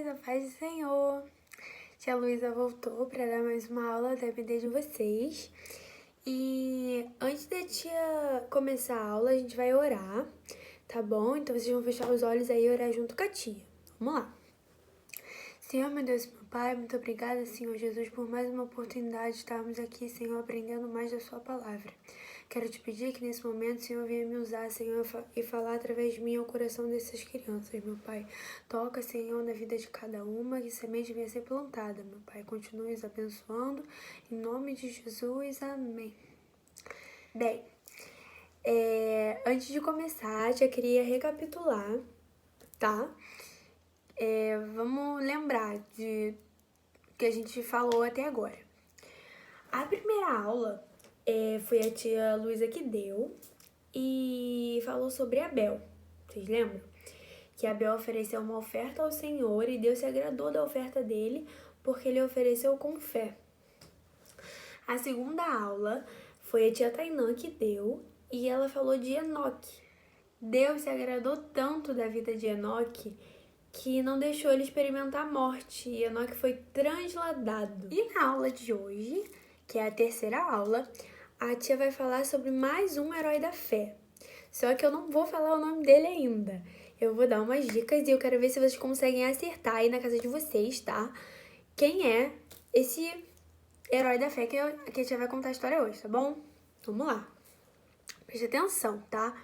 a paz do Senhor. Tia Luísa voltou para dar mais uma aula da EBD de vocês. E antes da tia começar a aula, a gente vai orar, tá bom? Então vocês vão fechar os olhos aí e orar junto com a tia. Vamos lá. Senhor, meu Deus, meu Pai, muito obrigada, Senhor Jesus, por mais uma oportunidade de estarmos aqui, Senhor, aprendendo mais da sua palavra. Quero te pedir que nesse momento, Senhor, venha me usar, Senhor, e falar através de mim ao coração dessas crianças, meu Pai. Toca, Senhor, na vida de cada uma, que semente venha ser plantada, meu Pai. Continue os abençoando, em nome de Jesus, amém. Bem, antes de começar, já queria recapitular, tá? Vamos lembrar de que a gente falou até agora. A primeira aula foi a tia Luísa que deu e falou sobre Abel. Vocês lembram? Que Abel ofereceu uma oferta ao Senhor e Deus se agradou da oferta dele porque ele ofereceu com fé. A segunda aula foi a tia Tainã que deu e ela falou de Enoque. Deus se agradou tanto da vida de Enoque que não deixou ele experimentar a morte, e Enoque foi transladado. E na aula de hoje, que é a terceira aula, a tia vai falar sobre mais um herói da fé. Só que eu não vou falar o nome dele ainda. Eu vou dar umas dicas e eu quero ver se vocês conseguem acertar aí na casa de vocês, tá? Quem é esse herói da fé que a tia vai contar a história hoje, tá bom? Vamos lá. Preste atenção, tá?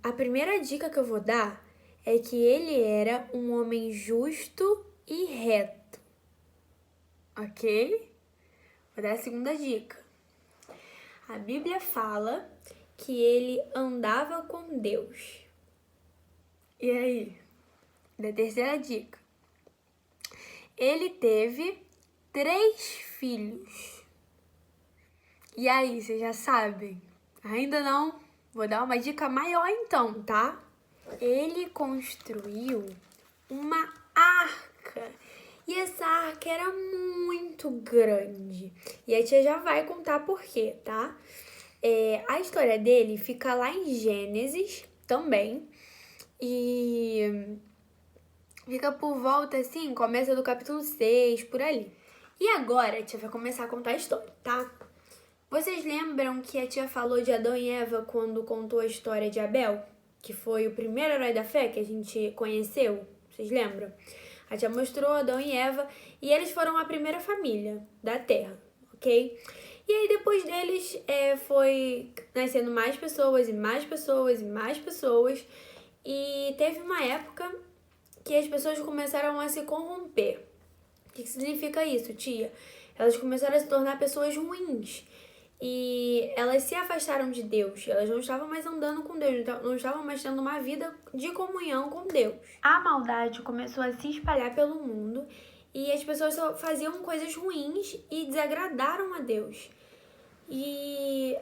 A primeira dica que eu vou dar é que ele era um homem justo e reto, ok? Vou dar a segunda dica. A Bíblia fala que ele andava com Deus. E aí? Da terceira dica. Ele teve 3 filhos. E aí, vocês já sabem? Ainda não? Vou dar uma dica maior então, tá? Ele construiu uma arca. E essa arca era muito grande. E a tia já vai contar por quê, tá? A história dele fica lá em Gênesis também. E fica por volta, assim, começa do capítulo 6, por ali. E agora a tia vai começar a contar a história, tá? Vocês lembram que a tia falou de Adão e Eva quando contou a história de Abel? Que foi o primeiro herói da fé que a gente conheceu? Vocês lembram? A tia mostrou Adão e Eva e eles foram a primeira família da Terra, ok? E aí depois deles foi nascendo mais pessoas e mais pessoas e mais pessoas. E teve uma época que as pessoas começaram a se corromper. O que significa isso, tia? Elas começaram a se tornar pessoas ruins. E elas se afastaram de Deus, elas não estavam mais andando com Deus, não estavam mais tendo uma vida de comunhão com Deus. A maldade começou a se espalhar pelo mundo e as pessoas só faziam coisas ruins e desagradaram a Deus. E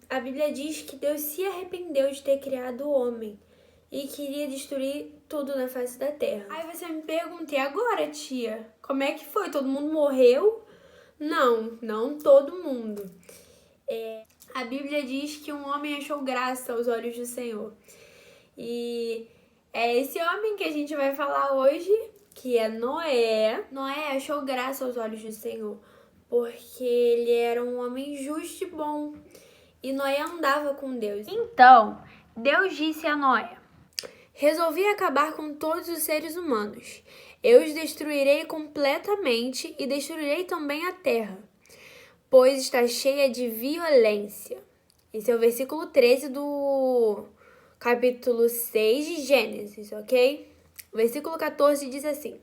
a Bíblia diz que Deus se arrependeu de ter criado o homem e queria destruir tudo na face da terra. Aí você me pergunta, e agora, tia? Como é que foi? Todo mundo morreu? Não todo mundo. A Bíblia diz que um homem achou graça aos olhos do Senhor. E é esse homem que a gente vai falar hoje, que é Noé. Noé achou graça aos olhos do Senhor, porque ele era um homem justo e bom. E Noé andava com Deus. Então, Deus disse a Noé: resolvi acabar com todos os seres humanos. Eu os destruirei completamente e destruirei também a terra, pois está cheia de violência. Esse é o versículo 13 do capítulo 6 de Gênesis, ok? O versículo 14 diz assim: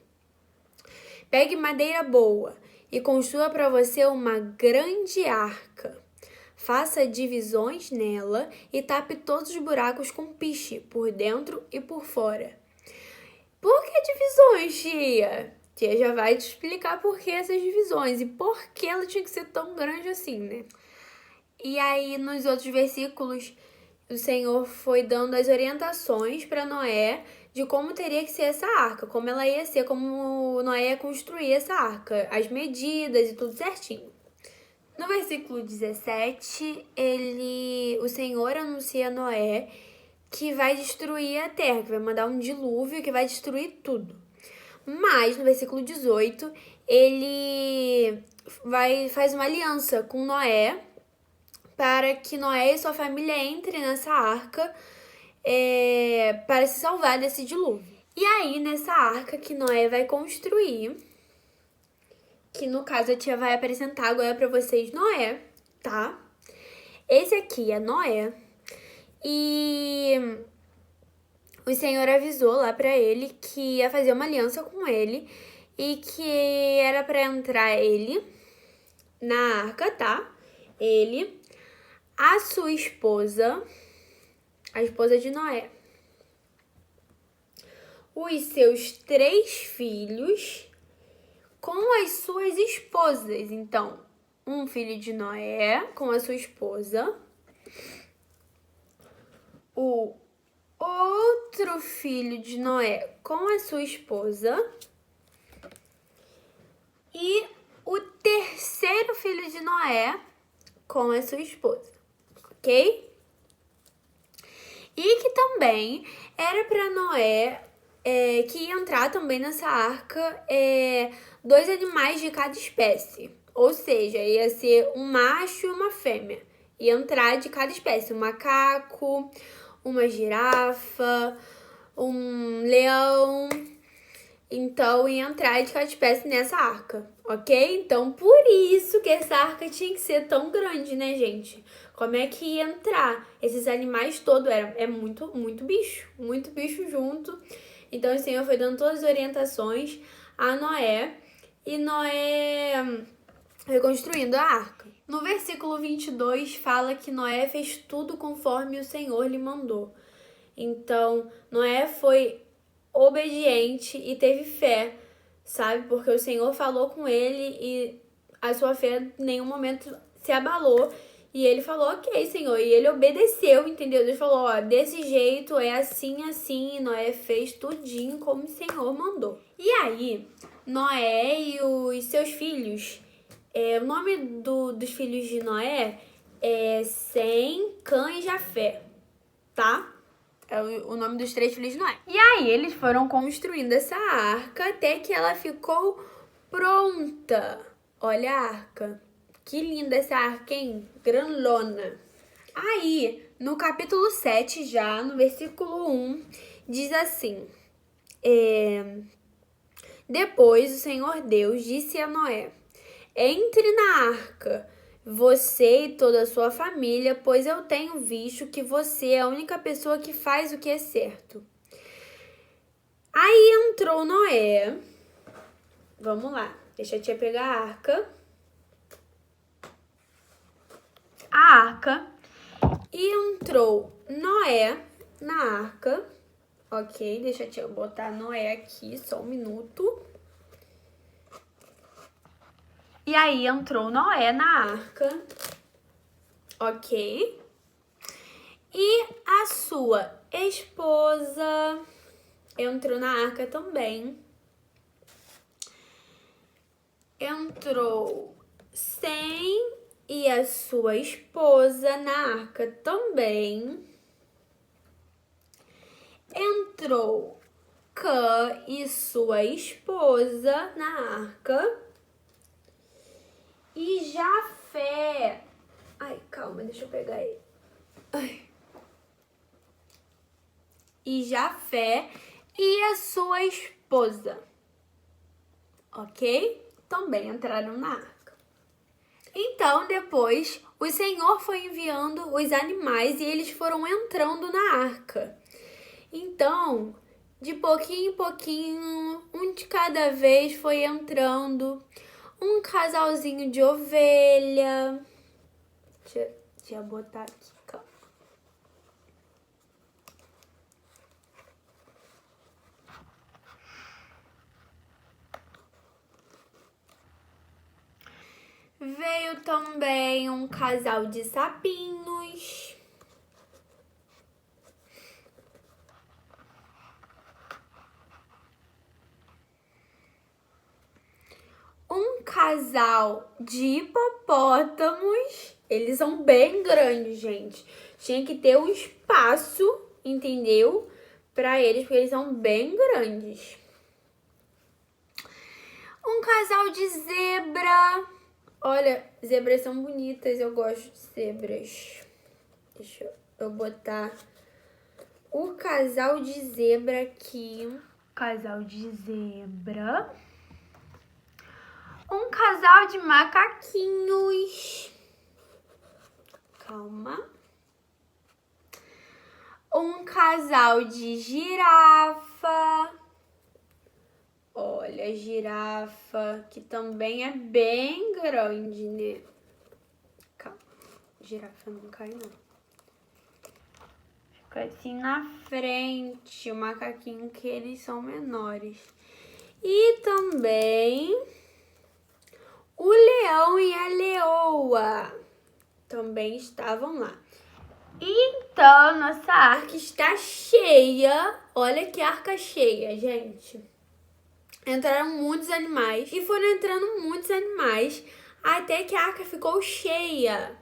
pegue madeira boa e construa para você uma grande arca. Faça divisões nela e tape todos os buracos com piche, por dentro e por fora. Por que divisões, tia? Tia já vai te explicar por que essas divisões e por que ela tinha que ser tão grande assim, né? E aí, nos outros versículos, o Senhor foi dando as orientações para Noé de como teria que ser essa arca, como ela ia ser, como Noé ia construir essa arca, as medidas e tudo certinho. No versículo 17, o Senhor anuncia a Noé que vai destruir a terra, que vai mandar um dilúvio que vai destruir tudo. Mas, no versículo 18, ele faz uma aliança com Noé para que Noé e sua família entrem nessa arca para se salvar desse dilúvio. E aí, nessa arca que Noé vai construir, que no caso a tia vai apresentar agora para vocês Noé, tá? Esse aqui é Noé. E o Senhor avisou lá para ele que ia fazer uma aliança com ele e que era para entrar ele na arca, tá? Ele, a sua esposa, a esposa de Noé, os seus 3 filhos com as suas esposas. Então, um filho de Noé com a sua esposa, o outro filho de Noé com a sua esposa e o terceiro filho de Noé com a sua esposa, ok? E que também era para Noé, que ia entrar também nessa arca, 2 animais de cada espécie. Ou seja, ia ser um macho e uma fêmea. Ia entrar de cada espécie, um macaco, uma girafa, um leão. Então, ia entrar de cada espécie nessa arca, ok? Então, por isso que essa arca tinha que ser tão grande, né, gente? Como é que ia entrar esses animais todos? É muito bicho junto. Então, o Senhor foi dando todas as orientações a Noé. E Noé foi construindo a arca. No versículo 22, fala que Noé fez tudo conforme o Senhor lhe mandou. Então, Noé foi obediente e teve fé, sabe? Porque o Senhor falou com ele e a sua fé em nenhum momento se abalou. E ele falou, ok, Senhor. E ele obedeceu, entendeu? Ele falou, ó, desse jeito, é assim, assim. E Noé fez tudinho como o Senhor mandou. E aí, Noé e os seus filhos, o nome dos filhos de Noé é Sem, Cã e Jafé, tá? É o nome dos 3 filhos de Noé. E aí, eles foram construindo essa arca até que ela ficou pronta. Olha a arca. Que linda essa arca, hein? Grandona. Aí, no capítulo 7, já, no versículo 1, diz assim: Depois o Senhor Deus disse a Noé: Entre na arca, você e toda a sua família, pois eu tenho visto que você é a única pessoa que faz o que é certo. Aí entrou Noé. Vamos lá, deixa a tia pegar a arca. E entrou Noé na arca. Ok, deixa a tia botar Noé aqui, só um minuto. E aí entrou Noé na arca, ok? E a sua esposa entrou na arca também. Entrou Sem e a sua esposa na arca também. Entrou Cã e sua esposa na arca. E Jafé... Ai, calma, deixa eu pegar ele. E Jafé e a sua esposa. Ok? Também entraram na arca. Então, depois, o Senhor foi enviando os animais e eles foram entrando na arca. Então, de pouquinho em pouquinho, um de cada vez foi entrando. Um casalzinho de ovelha. Deixa eu botar aqui, calma. Veio também um casal de sapinhos. Um casal de hipopótamos. Eles são bem grandes, gente. Tinha que ter um espaço entendeu? Para eles, porque eles são bem grandes. Um casal de zebra. Olha, zebras são bonitas, eu gosto de zebras. Deixa eu botar o casal de zebra aqui. Casal de zebra. Um casal de macaquinhos. Calma. Um casal de girafa. Olha, a girafa, que também é bem grande, né? Calma, girafa não cai, não. Fica assim na frente, o macaquinho, que eles são menores. E também o leão e a leoa também estavam lá. Então, nossa arca está cheia. Olha que arca cheia, gente. Entraram muitos animais e foram entrando muitos animais até que a arca ficou cheia.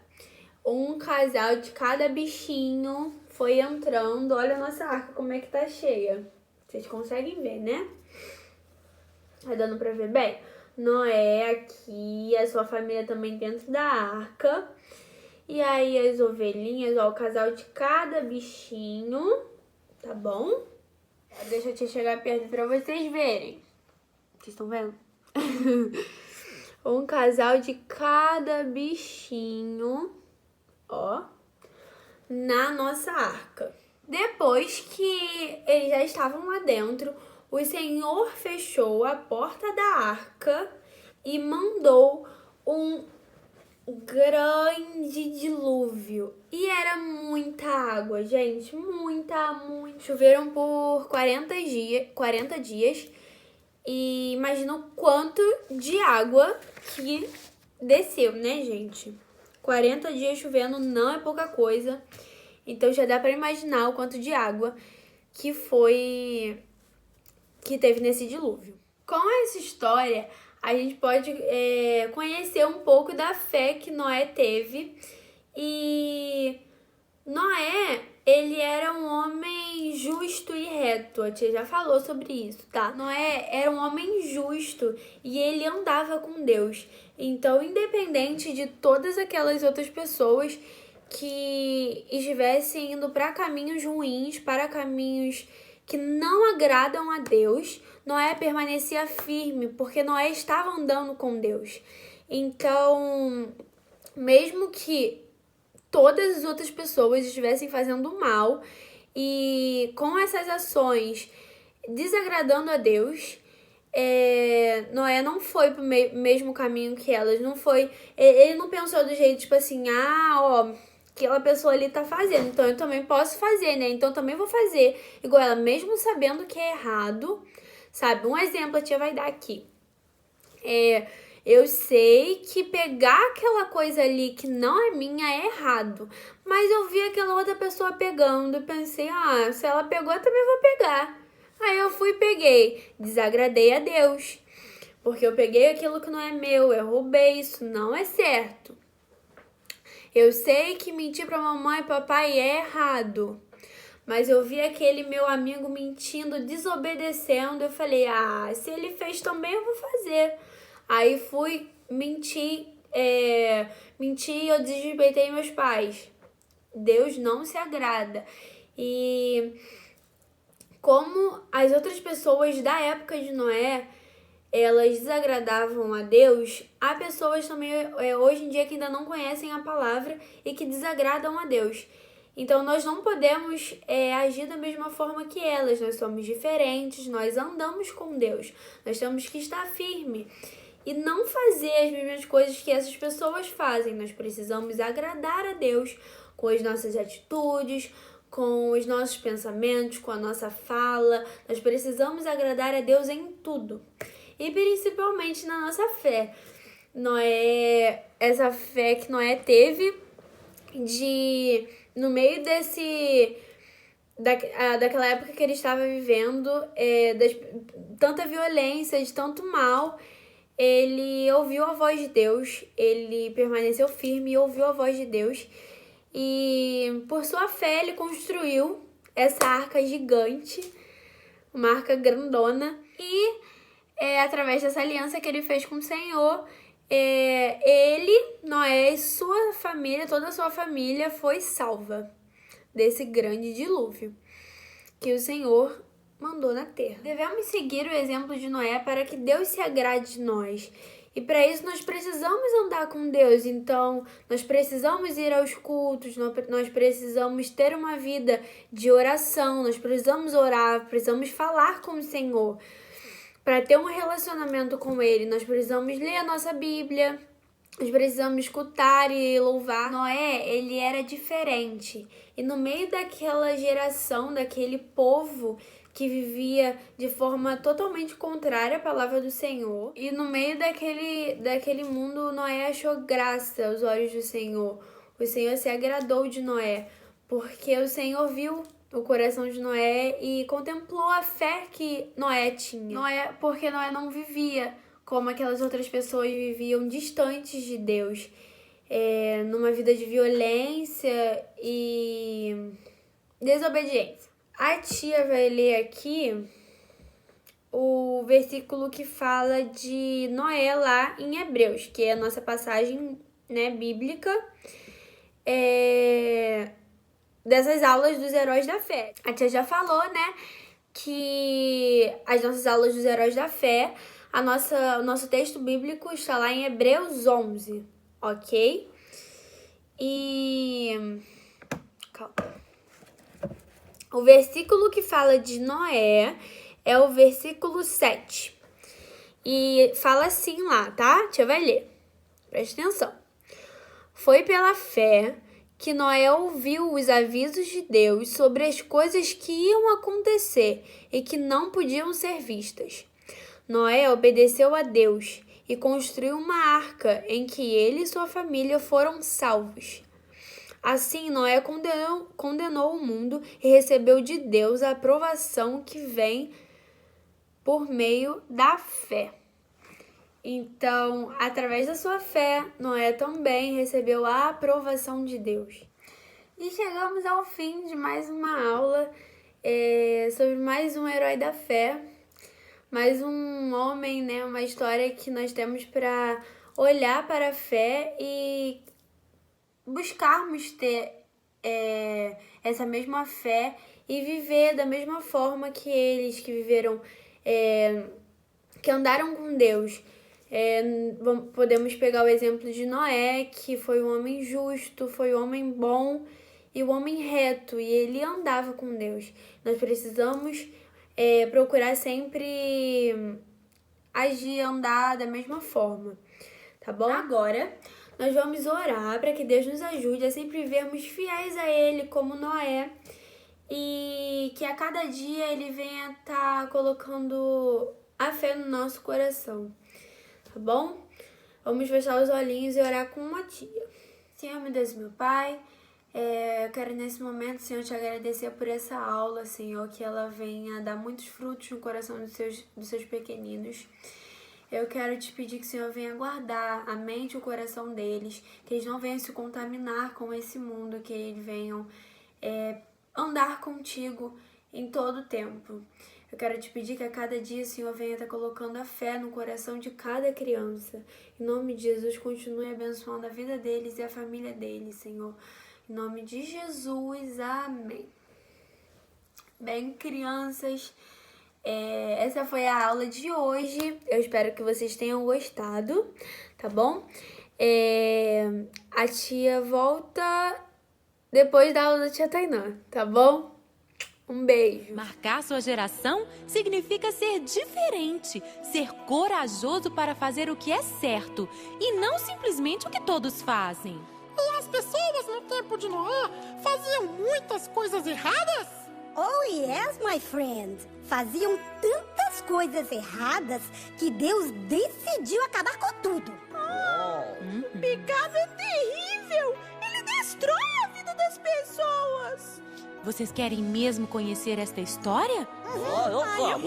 Um casal de cada bichinho foi entrando. Olha a nossa arca como é que tá cheia. Vocês conseguem ver, né? Tá dando pra ver bem? Noé aqui, a sua família também dentro da arca. E aí as ovelhinhas, ó, o casal de cada bichinho, tá bom? Deixa eu te chegar perto pra vocês verem. Vocês estão vendo? Um casal de cada bichinho, ó, na nossa arca. Depois que eles já estavam lá dentro, o Senhor fechou a porta da arca e mandou um grande dilúvio. E era muita água, gente, muita. Choveram por 40 dias. E imagina o quanto de água que desceu, né, gente? 40 dias chovendo não é pouca coisa. Então já dá pra imaginar o quanto de água que teve nesse dilúvio. Com essa história, a gente pode conhecer um pouco da fé que Noé teve. E Noé, ele era um homem justo e reto. A tia já falou sobre isso, tá? Noé era um homem justo e ele andava com Deus. Então, independente de todas aquelas outras pessoas que estivessem indo para caminhos ruins, para caminhos que não agradam a Deus, Noé permanecia firme, porque Noé estava andando com Deus. Então, mesmo que todas as outras pessoas estivessem fazendo mal e com essas ações desagradando a Deus, Noé não foi pro mesmo caminho que elas, não foi, ele não pensou do jeito tipo assim, aquela pessoa ali tá fazendo, então eu também posso fazer, né? Então eu também vou fazer igual ela, mesmo sabendo que é errado, sabe? Um exemplo a tia vai dar aqui. Eu sei que pegar aquela coisa ali que não é minha é errado, mas eu vi aquela outra pessoa pegando e pensei, se ela pegou, eu também vou pegar. Aí eu fui e peguei, desagradei a Deus, porque eu peguei aquilo que não é meu, eu roubei, isso não é certo. Eu sei que mentir pra mamãe e papai é errado, mas eu vi aquele meu amigo mentindo, desobedecendo, eu falei, se ele fez também eu vou fazer. Aí fui mentir, eu desrespeitei meus pais. Deus não se agrada. E como as outras pessoas da época de Noé, elas desagradavam a Deus, há pessoas também hoje em dia que ainda não conhecem a palavra e que desagradam a Deus. Então nós não podemos agir da mesma forma que elas, nós somos diferentes, nós andamos com Deus, nós temos que estar firme e não fazer as mesmas coisas que essas pessoas fazem. Nós precisamos agradar a Deus com as nossas atitudes, com os nossos pensamentos, com a nossa fala. Nós precisamos agradar a Deus em tudo. E principalmente na nossa fé. Essa fé que Noé teve no meio daquela época que ele estava vivendo, tanta violência, de tanto mal, ele ouviu a voz de Deus, ele permaneceu firme e ouviu a voz de Deus. E por sua fé ele construiu essa arca gigante, uma arca grandona, e através dessa aliança que ele fez com o Senhor, ele, Noé e sua família, toda a sua família foi salva desse grande dilúvio que o Senhor mandou na terra. Devemos seguir o exemplo de Noé para que Deus se agrade de nós. E para isso nós precisamos andar com Deus, então nós precisamos ir aos cultos, nós precisamos ter uma vida de oração, nós precisamos orar, precisamos falar com o Senhor. Para ter um relacionamento com Ele, nós precisamos ler a nossa Bíblia, nós precisamos escutar e louvar. Noé, ele era diferente. E no meio daquela geração, daquele povo que vivia de forma totalmente contrária à palavra do Senhor, e no meio daquele mundo, Noé achou graça aos olhos do Senhor. O Senhor se agradou de Noé, porque o Senhor viu o coração de Noé e contemplou a fé que Noé tinha. Porque Noé não vivia como aquelas outras pessoas viviam, distantes de Deus, numa vida de violência e desobediência. A tia vai ler aqui o versículo que fala de Noé lá em Hebreus, que é a nossa passagem, né, bíblica, dessas aulas dos heróis da fé. A tia já falou, né, que as nossas aulas dos heróis da fé, o nosso texto bíblico está lá em Hebreus 11, ok? E... calma. O versículo que fala de Noé é o versículo 7. E fala assim lá, tá? A tia vai ler. Preste atenção. Foi pela fé que Noé ouviu os avisos de Deus sobre as coisas que iam acontecer e que não podiam ser vistas. Noé obedeceu a Deus e construiu uma arca em que ele e sua família foram salvos. Assim, Noé condenou o mundo e recebeu de Deus a aprovação que vem por meio da fé. Então, através da sua fé, Noé também recebeu a aprovação de Deus. E chegamos ao fim de mais uma aula sobre mais um herói da fé, mais um homem, né? Uma história que nós temos para olhar para a fé e buscarmos ter essa mesma fé e viver da mesma forma que eles que viveram, que andaram com Deus. Podemos pegar o exemplo de Noé, que foi um homem justo, foi um homem bom e um homem reto, e ele andava com Deus. Nós precisamos procurar sempre agir, andar da mesma forma, tá bom? Agora nós vamos orar para que Deus nos ajude a sempre vivermos fiéis a Ele como Noé e que a cada dia Ele venha estar colocando a fé no nosso coração, tá bom? Vamos fechar os olhinhos e orar com uma tia. Senhor, meu Deus, meu Pai, eu quero nesse momento, Senhor, te agradecer por essa aula, Senhor, que ela venha dar muitos frutos no coração dos seus pequeninos. Eu quero te pedir que o Senhor venha guardar a mente e o coração deles, que eles não venham se contaminar com esse mundo, que eles venham andar contigo em todo o tempo. Eu quero te pedir que a cada dia o Senhor venha estar colocando a fé no coração de cada criança. Em nome de Jesus, continue abençoando a vida deles e a família deles, Senhor. Em nome de Jesus, amém. Bem, crianças, essa foi a aula de hoje. Eu espero que vocês tenham gostado, tá bom? A tia volta depois da aula da tia Tainã, tá bom? Um beijo. Marcar sua geração significa ser diferente, ser corajoso para fazer o que é certo e não simplesmente o que todos fazem. E as pessoas no tempo de Noé faziam muitas coisas erradas? Oh yes, my friend. Faziam tantas coisas erradas que Deus decidiu acabar com tudo. O pecado é terrível. Ele destrói a vida das pessoas. Vocês querem mesmo conhecer esta história? Vamos lá.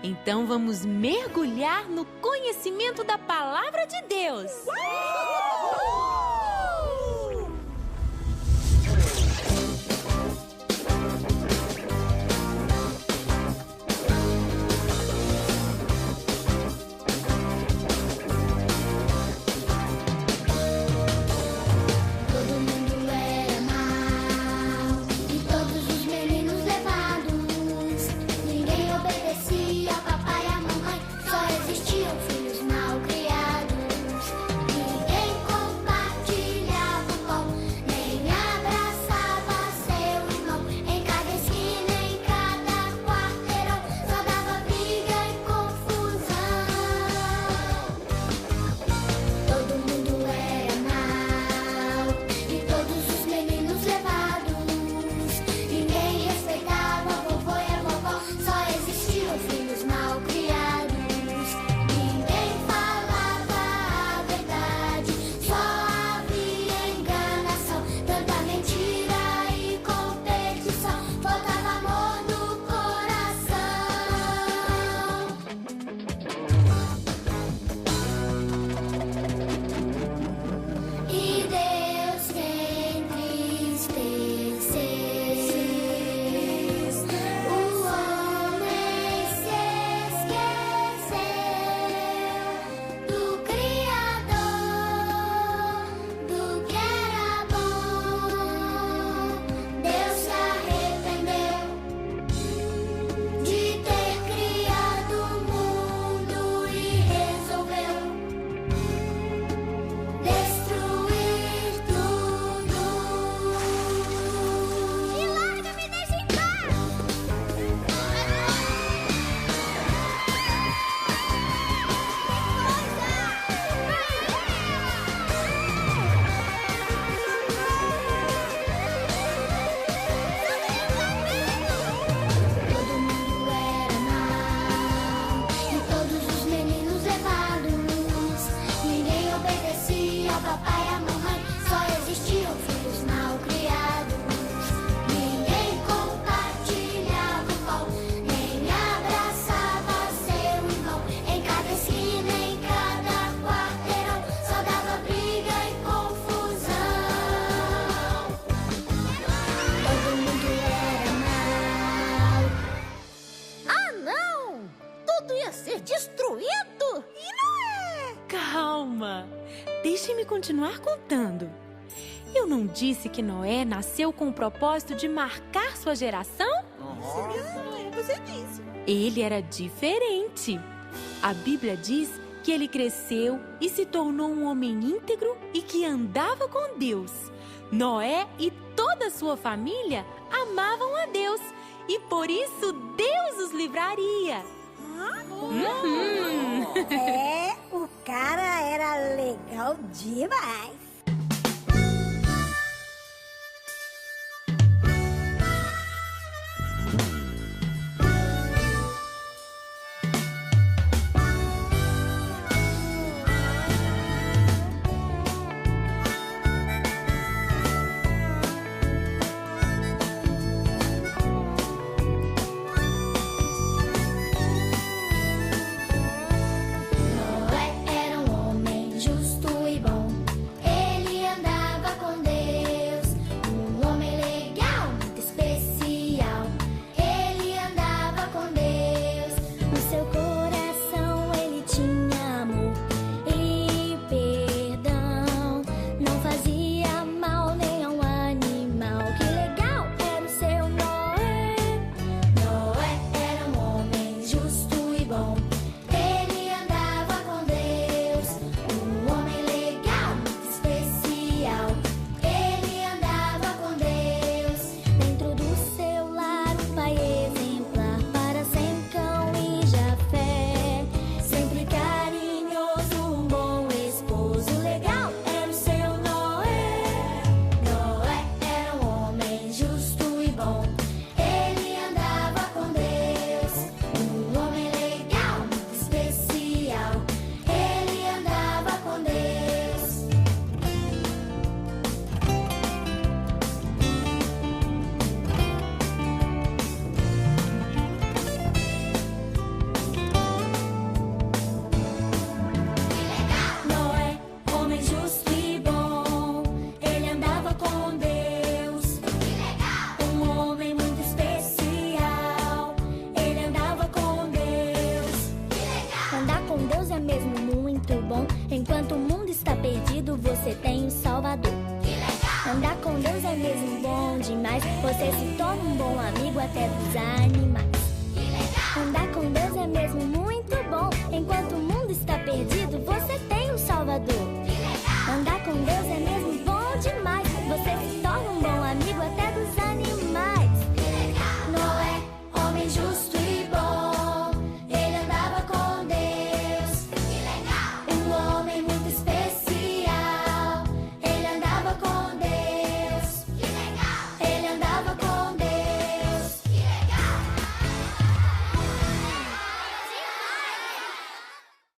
Então vamos mergulhar no conhecimento da Palavra de Deus. Deixe-me continuar contando. Eu não disse que Noé nasceu com o propósito de marcar sua geração? Você disse. Ele era diferente. A Bíblia diz que ele cresceu e se tornou um homem íntegro e que andava com Deus. Noé e toda a sua família amavam a Deus e por isso Deus os livraria. O cara era legal demais. Enquanto o mundo está perdido, você tem um Salvador. Andar com Deus é mesmo bom demais. Você se torna um bom amigo até dos animais. Andar com Deus é mesmo muito bom. Enquanto o mundo está perdido, você tem um Salvador. Andar com Deus é